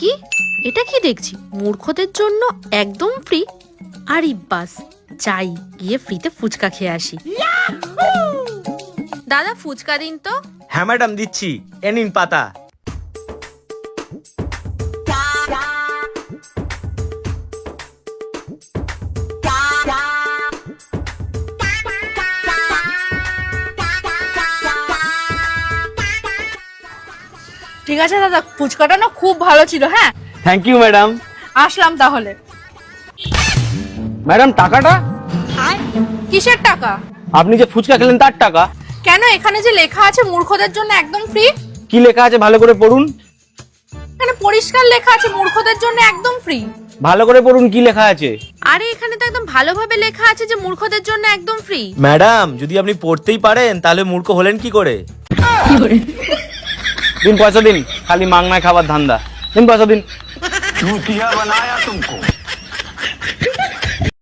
কি এটা কি দেখছি? মূর্খদের জন্য একদম ফ্রি। আরে বাস, যাই গিয়ে ফ্রিতে ফুচকা খেয়ে আসি। দাদা ফুচকা দিন তো। হ্যাঁ ম্যাডাম দিচ্ছি, এ নিন পাতা। ঠিক আছে দাদা, ফুচকাটা না খুব ভালো ছিল। হ্যাঁ, থ্যাংক ইউ ম্যাডাম। আসলাম তাহলে। ম্যাডাম টাকাটা? কিসের টাকা? আপনি যে ফুচকা খেলেন তার টাকা। কেন? এখানে যে লেখা আছে মূর্খদের জন্য একদম ফ্রি। কি লেখা আছে ভালো করে পড়ুন। এখানে পরিষ্কার লেখা আছে মূর্খদের জন্য একদম ফ্রি। ভালো করে পড়ুন কি লেখা আছে। আরে এখানে তো একদম ভালোভাবে লেখা আছে যে মূর্খদের জন্য একদম ফ্রি। ম্যাডাম যদি আপনি পড়তেই পারেন তাহলে মূর্খ হলেন কি করে? দিন পয়সা দিন, খালি মাংনায় খাবার ধান্দা। দিন পয়সা দিন। चूतिया बनाया तुमको।